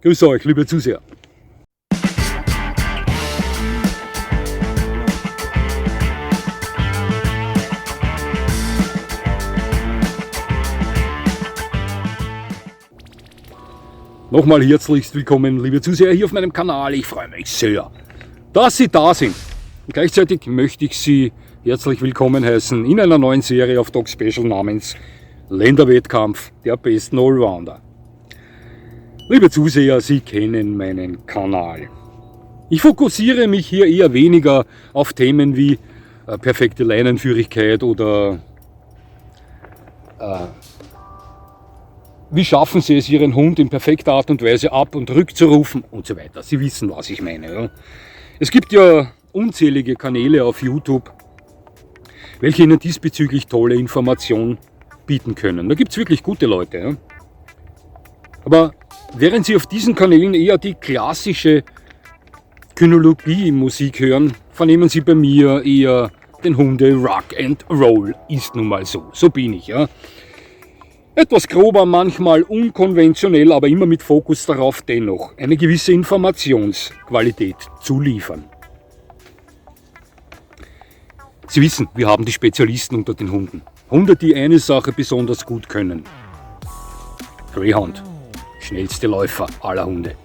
Grüß euch, liebe Zuseher. Nochmal herzlichst willkommen, liebe Zuseher, hier auf meinem Kanal. Ich freue mich sehr, dass Sie da sind. Und gleichzeitig möchte ich Sie herzlich willkommen heißen in einer neuen Serie auf Dog Special namens Länderwettkampf der besten Allrounder. Liebe Zuseher, Sie kennen meinen Kanal. Ich fokussiere mich hier eher weniger auf Themen wie perfekte Leinenführigkeit oder wie schaffen Sie es, Ihren Hund in perfekter Art und Weise ab- und rückzurufen und so weiter. Sie wissen, was ich meine. Ja? Es gibt ja unzählige Kanäle auf YouTube, welche Ihnen diesbezüglich tolle Informationen bieten können. Da gibt es wirklich gute Leute. Ja? Aber während Sie auf diesen Kanälen eher die klassische Kynologie-Musik hören, vernehmen Sie bei mir eher den Hunde Rock and Roll. Ist nun mal so. So bin ich. Ja? Etwas grober, manchmal unkonventionell, aber immer mit Fokus darauf, dennoch eine gewisse Informationsqualität zu liefern. Sie wissen, wir haben die Spezialisten unter den Hunden. Hunde, die eine Sache besonders gut können. Greyhound, schnellste Läufer aller Hunde.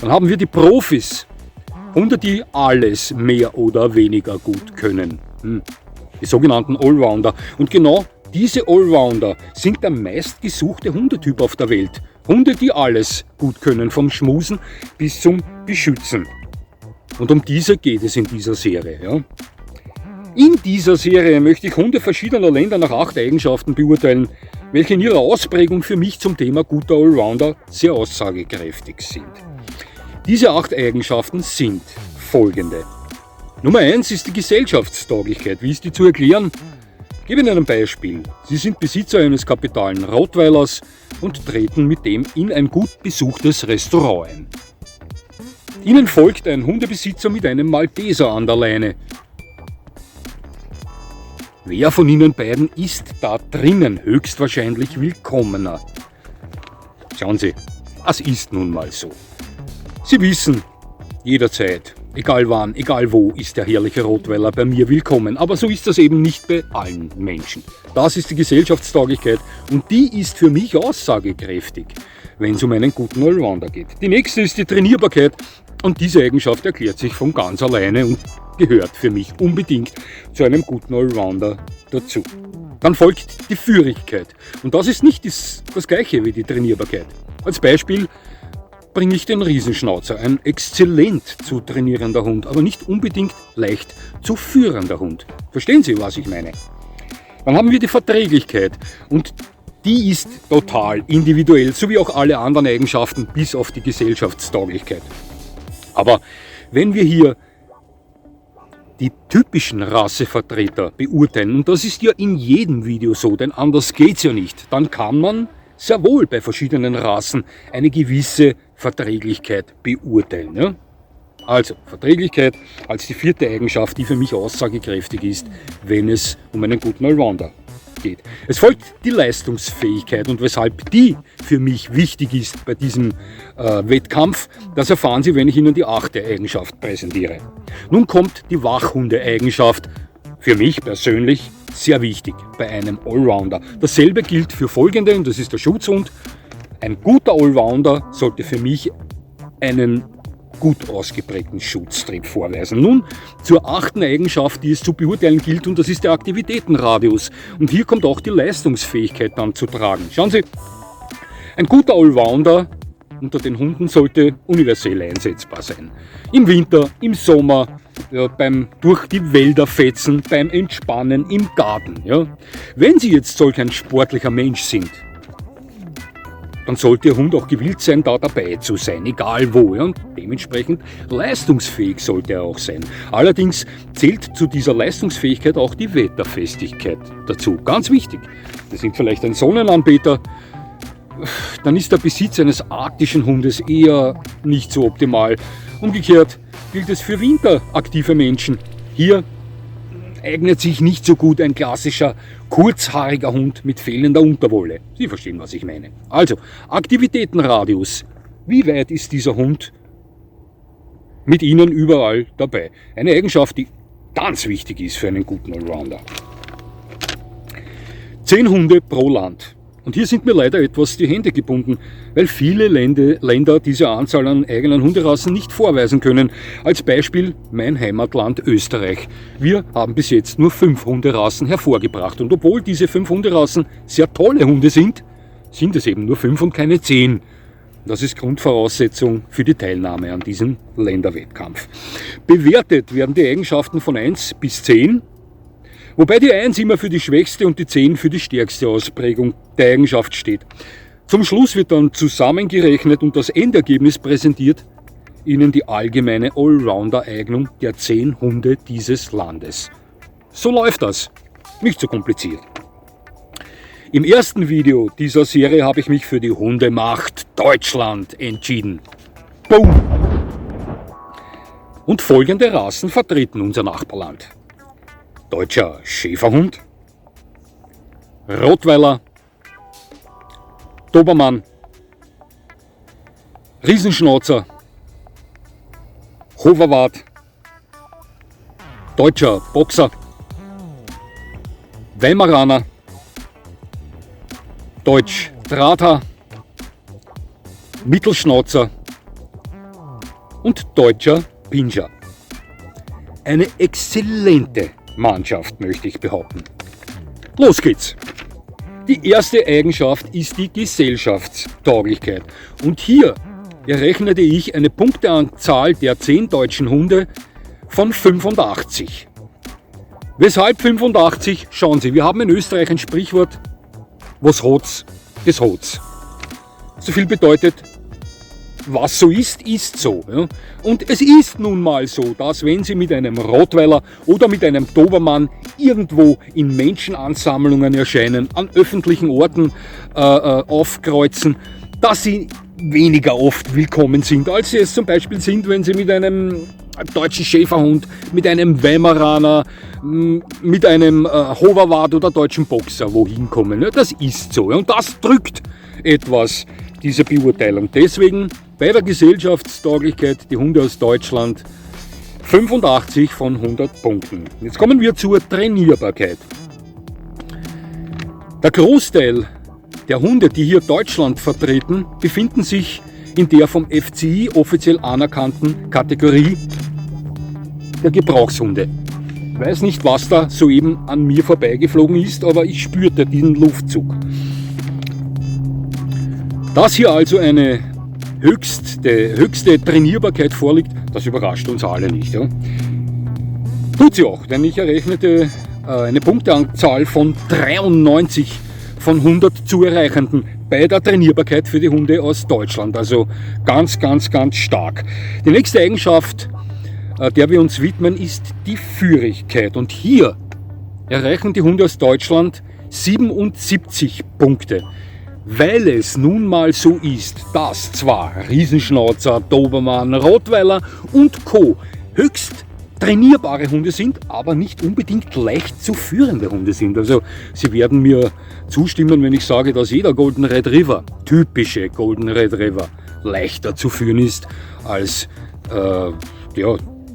Dann haben wir die Profis. Hunde, die alles mehr oder weniger gut können. Die sogenannten Allrounder. Und genau diese Allrounder sind der meistgesuchte Hundetyp auf der Welt. Hunde, die alles gut können, vom Schmusen bis zum Beschützen. Und um diese geht es in dieser Serie. Ja? In dieser Serie möchte ich Hunde verschiedener Länder nach 8 Eigenschaften beurteilen, welche in ihrer Ausprägung für mich zum Thema guter Allrounder sehr aussagekräftig sind. Diese 8 Eigenschaften sind folgende. Nummer 1 ist die Gesellschaftstauglichkeit. Wie ist die zu erklären? Ich gebe Ihnen ein Beispiel. Sie sind Besitzer eines kapitalen Rottweilers und treten mit dem in ein gut besuchtes Restaurant ein. Ihnen folgt ein Hundebesitzer mit einem Malteser an der Leine. Wer von Ihnen beiden ist da drinnen höchstwahrscheinlich willkommener? Schauen Sie, es ist nun mal so. Sie wissen, jederzeit, egal wann, egal wo, ist der herrliche Rottweiler bei mir willkommen. Aber so ist das eben nicht bei allen Menschen. Das ist die Gesellschaftstauglichkeit und die ist für mich aussagekräftig, wenn es um einen guten Allrounder geht. Die nächste ist die Trainierbarkeit und diese Eigenschaft erklärt sich von ganz alleine und gehört für mich unbedingt zu einem guten Allrounder dazu. Dann folgt die Führigkeit und das ist nicht das gleiche wie die Trainierbarkeit. Als Beispiel bringe ich den Riesenschnauzer, ein exzellent zu trainierender Hund, aber nicht unbedingt leicht zu führender Hund. Verstehen Sie, was ich meine? Dann haben wir die Verträglichkeit und die ist total individuell, so wie auch alle anderen Eigenschaften bis auf die Gesellschaftstauglichkeit. Aber wenn wir hier die typischen Rassevertreter beurteilen, und das ist ja in jedem Video so, denn anders geht's ja nicht, dann kann man sehr wohl bei verschiedenen Rassen eine gewisse Verträglichkeit beurteilen. Ja? Also Verträglichkeit als die 4. Eigenschaft, die für mich aussagekräftig ist, wenn es um einen guten Allrounder geht. Es folgt die Leistungsfähigkeit und weshalb die für mich wichtig ist bei diesem Wettkampf, das erfahren Sie, wenn ich Ihnen die 8. Eigenschaft präsentiere. Nun kommt die Wachhunde-Eigenschaft, für mich persönlich sehr wichtig bei einem Allrounder. Dasselbe gilt für folgende, und das ist der Schutzhund. Ein guter Allrounder sollte für mich einen gut ausgeprägten Schutztrieb vorweisen. Nun zur 8. Eigenschaft, die es zu beurteilen gilt, und das ist der Aktivitätenradius. Und hier kommt auch die Leistungsfähigkeit dann zu tragen. Schauen Sie, ein guter Allrounder unter den Hunden sollte universell einsetzbar sein. Im Winter, im Sommer, ja, beim durch die Wälder fetzen, beim Entspannen, im Garten. Ja. Wenn Sie jetzt solch ein sportlicher Mensch sind, dann sollte Ihr Hund auch gewillt sein, da dabei zu sein, egal wo. Ja. Und dementsprechend leistungsfähig sollte er auch sein. Allerdings zählt zu dieser Leistungsfähigkeit auch die Wetterfestigkeit dazu. Ganz wichtig. Sie sind vielleicht ein Sonnenanbeter, dann ist der Besitz eines arktischen Hundes eher nicht so optimal. Umgekehrt gilt es für winteraktive Menschen. Hier eignet sich nicht so gut ein klassischer kurzhaariger Hund mit fehlender Unterwolle. Sie verstehen, was ich meine. Also, Aktivitätenradius Wie weit ist dieser Hund mit Ihnen überall dabei? Eine Eigenschaft, die ganz wichtig ist für einen guten Allrounder. 10 Hunde pro Land. Und hier sind mir leider etwas die Hände gebunden, weil viele Länder diese Anzahl an eigenen Hunderassen nicht vorweisen können. Als Beispiel mein Heimatland Österreich. Wir haben bis jetzt nur 5 Hunderassen hervorgebracht. Und obwohl diese 5 Hunderassen sehr tolle Hunde sind, sind es eben nur 5 und keine 10. Das ist Grundvoraussetzung für die Teilnahme an diesem Länderwettkampf. Bewertet werden die Eigenschaften von 1 bis 10. Wobei die 1 immer für die schwächste und die 10 für die stärkste Ausprägung der Eigenschaft steht. Zum Schluss wird dann zusammengerechnet und das Endergebnis präsentiert Ihnen die allgemeine Allrounder-Eignung der 10 Hunde dieses Landes. So läuft das. Nicht so kompliziert. Im ersten Video dieser Serie habe ich mich für die Hundemacht Deutschland entschieden. Boom! Und folgende Rassen vertreten unser Nachbarland. Deutscher Schäferhund, Rottweiler, Dobermann, Riesenschnauzer, Hoverwart, Deutscher Boxer, Weimaraner, Deutsch Drahthaar, Mittelschnauzer und Deutscher Pinscher. Eine exzellente Mannschaft, möchte ich behaupten. Los geht's! Die erste Eigenschaft ist die Gesellschaftstauglichkeit. Und hier errechnete ich eine Punkteanzahl der 10 deutschen Hunde von 85. Weshalb 85? Schauen Sie, wir haben in Österreich ein Sprichwort, was hat's, das hat's. So viel bedeutet, was so ist, ist so. Ja? Und es ist nun mal so, dass wenn Sie mit einem Rottweiler oder mit einem Dobermann irgendwo in Menschenansammlungen erscheinen, an öffentlichen Orten aufkreuzen, dass Sie weniger oft willkommen sind, als Sie es zum Beispiel sind, wenn Sie mit einem deutschen Schäferhund, mit einem Weimaraner, mit einem Hoverwart oder deutschen Boxer wohin kommen. Ja? Das ist so. Ja? Und das drückt etwas, diese Beurteilung. Deswegen bei der Gesellschaftstauglichkeit die Hunde aus Deutschland 85 von 100 Punkten. Jetzt kommen wir zur Trainierbarkeit. Der Großteil der Hunde, die hier Deutschland vertreten, befinden sich in der vom FCI offiziell anerkannten Kategorie der Gebrauchshunde. Ich weiß nicht, was da soeben an mir vorbeigeflogen ist, aber ich spürte diesen Luftzug. Dass hier also eine höchste Trainierbarkeit vorliegt, das überrascht uns alle nicht. Ja? Tut sie auch, denn ich errechnete eine Punkteanzahl von 93 von 100 zu erreichenden bei der Trainierbarkeit für die Hunde aus Deutschland. Also ganz, ganz, ganz stark. Die nächste Eigenschaft, der wir uns widmen, ist die Führigkeit. Und hier erreichen die Hunde aus Deutschland 77 Punkte. Weil es nun mal so ist, dass zwar Riesenschnauzer, Dobermann, Rottweiler und Co. höchst trainierbare Hunde sind, aber nicht unbedingt leicht zu führende Hunde sind. Also Sie werden mir zustimmen, wenn ich sage, dass jeder Golden Retriever, typische Golden Retriever, leichter zu führen ist als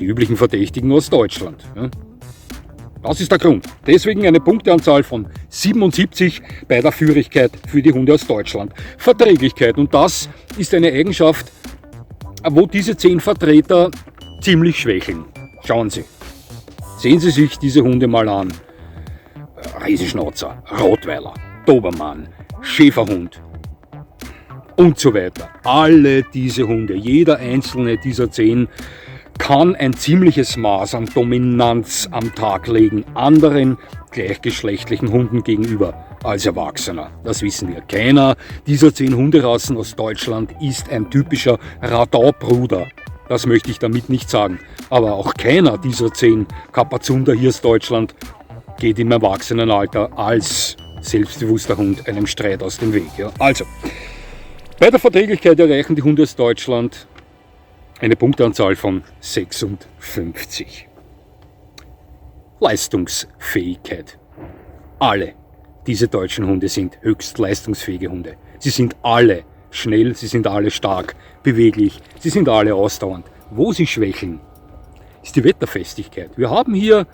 die üblichen Verdächtigen aus Deutschland. Ja. Das ist der Grund. Deswegen eine Punkteanzahl von 77 bei der Führigkeit für die Hunde aus Deutschland. Verträglichkeit, und das ist eine Eigenschaft, wo diese 10 Vertreter ziemlich schwächeln. Schauen Sie. Sehen Sie sich diese Hunde mal an. Riesenschnauzer, Rottweiler, Dobermann, Schäferhund und so weiter. Alle diese Hunde, jeder einzelne dieser 10 kann ein ziemliches Maß an Dominanz am Tag legen, anderen gleichgeschlechtlichen Hunden gegenüber als Erwachsener. Das wissen wir. Keiner dieser 10 Hunderassen aus Deutschland ist ein typischer Radau-Bruder. Das möchte ich damit nicht sagen. Aber auch keiner dieser 10 Kapazunder hier aus Deutschland geht im Erwachsenenalter als selbstbewusster Hund einem Streit aus dem Weg. Ja. Also, bei der Verträglichkeit erreichen die Hunde aus Deutschland eine Punkteanzahl von 56. Leistungsfähigkeit. Alle diese deutschen Hunde sind höchst leistungsfähige Hunde. Sie sind alle schnell, sie sind alle stark, beweglich, sie sind alle ausdauernd. Wo sie schwächeln, ist die Wetterfestigkeit. Wir haben hier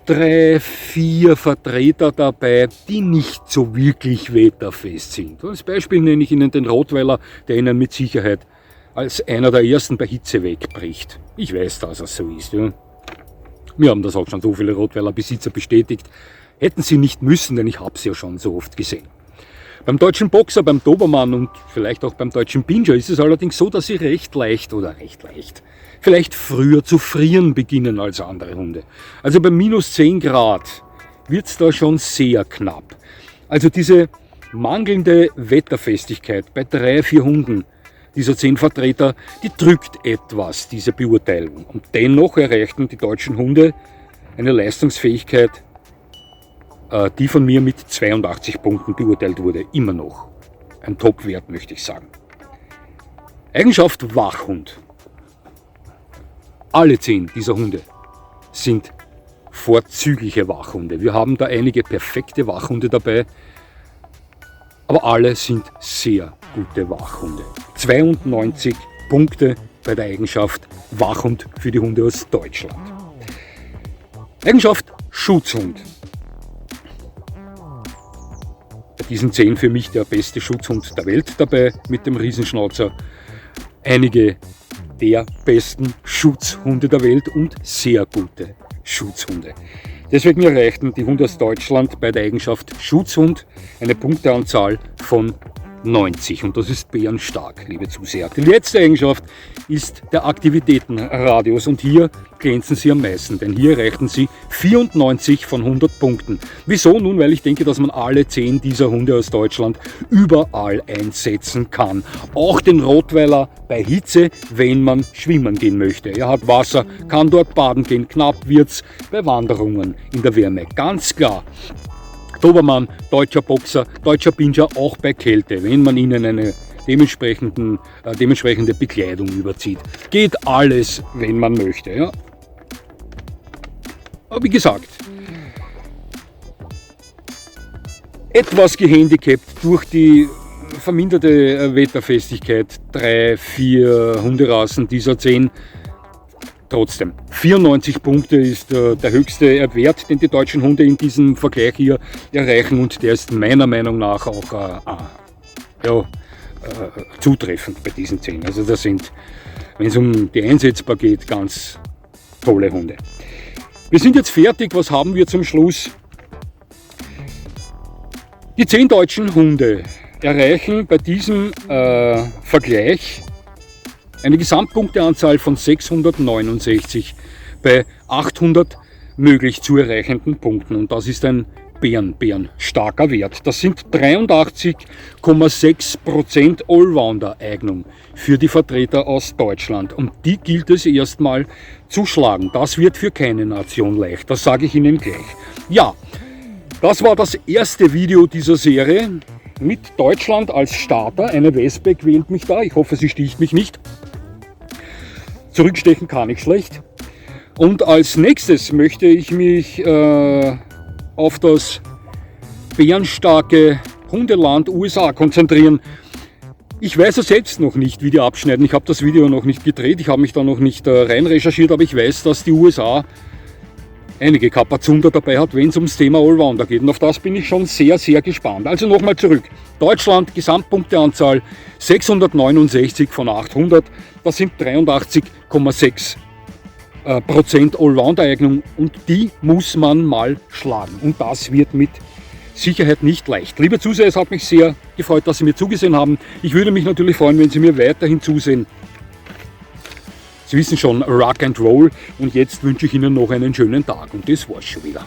3, 4 Vertreter dabei, die nicht so wirklich wetterfest sind. Als Beispiel nenne ich Ihnen den Rottweiler, der Ihnen mit Sicherheit als einer der ersten bei Hitze wegbricht. Ich weiß, dass es so ist. Ja. Mir haben das auch schon so viele Rottweiler-Besitzer bestätigt. Hätten sie nicht müssen, denn ich habe sie ja schon so oft gesehen. Beim deutschen Boxer, beim Dobermann und vielleicht auch beim deutschen Pinscher ist es allerdings so, dass sie recht leicht, vielleicht früher zu frieren beginnen als andere Hunde. Also bei minus 10 Grad wird es da schon sehr knapp. Also diese mangelnde Wetterfestigkeit bei 3, 4 Hunden dieser 10 Vertreter, die drückt etwas, diese Beurteilung. Und dennoch erreichten die deutschen Hunde eine Leistungsfähigkeit, die von mir mit 82 Punkten beurteilt wurde. Immer noch ein Top-Wert, möchte ich sagen. Eigenschaft Wachhund. Alle 10 dieser Hunde sind vorzügliche Wachhunde. Wir haben da einige perfekte Wachhunde dabei, aber alle sind sehr gute Wachhunde. 92 Punkte bei der Eigenschaft Wachhund für die Hunde aus Deutschland. Eigenschaft Schutzhund. Bei diesen 10 für mich der beste Schutzhund der Welt dabei mit dem Riesenschnauzer. Einige der besten Schutzhunde der Welt und sehr gute Schutzhunde. Deswegen erreichten die Hunde aus Deutschland bei der Eigenschaft Schutzhund eine Punkteanzahl von 90 und das ist bärenstark, liebe Zuseher. Die letzte Eigenschaft ist der Aktivitätenradius und hier glänzen sie am meisten, denn hier erreichten sie 94 von 100 Punkten. Wieso? Nun, weil ich denke, dass man alle 10 dieser Hunde aus Deutschland überall einsetzen kann. Auch den Rottweiler bei Hitze, wenn man schwimmen gehen möchte. Er hat Wasser, kann dort baden gehen, knapp wird's bei Wanderungen in der Wärme. Ganz klar. Dobermann, deutscher Boxer, deutscher Pinscher, auch bei Kälte, wenn man ihnen eine dementsprechende Bekleidung überzieht. Geht alles, wenn man möchte. Ja. Aber wie gesagt, etwas gehandicapt durch die verminderte Wetterfestigkeit, 3, 4 Hunderassen dieser 10. Trotzdem, 94 Punkte ist der höchste Wert, den die deutschen Hunde in diesem Vergleich hier erreichen und der ist meiner Meinung nach auch zutreffend bei diesen 10. Also das sind, wenn es um die Einsetzbar geht, ganz tolle Hunde. Wir sind jetzt fertig, was haben wir zum Schluss? Die 10 deutschen Hunde erreichen bei diesem Vergleich eine Gesamtpunkteanzahl von 669 bei 800 möglich zu erreichenden Punkten. Und das ist ein bärenstarker Wert. Das sind 83,6% Allrounder-Eignung für die Vertreter aus Deutschland. Und die gilt es erstmal zu schlagen. Das wird für keine Nation leicht. Das sage ich Ihnen gleich. Ja, das war das erste Video dieser Serie mit Deutschland als Starter. Eine Wespe quält mich da. Ich hoffe, sie sticht mich nicht. Zurückstechen kann ich schlecht. Und als nächstes möchte ich mich auf das bärenstarke Hundeland USA konzentrieren. Ich weiß ja selbst noch nicht, wie die abschneiden. Ich habe das Video noch nicht gedreht, ich habe mich da noch nicht rein recherchiert, aber ich weiß, dass die USA einige Kapazunder dabei hat, wenn es ums Thema Allrounder geht. Und auf das bin ich schon sehr, sehr gespannt. Also nochmal zurück. Deutschland, Gesamtpunkteanzahl 669 von 800. Das sind 83,6% Allrounder-Eignung und die muss man mal schlagen. Und das wird mit Sicherheit nicht leicht. Liebe Zuseher, es hat mich sehr gefreut, dass Sie mir zugesehen haben. Ich würde mich natürlich freuen, wenn Sie mir weiterhin zusehen. Sie wissen schon, Rock and Roll. Und jetzt wünsche ich Ihnen noch einen schönen Tag. Und das war's schon wieder.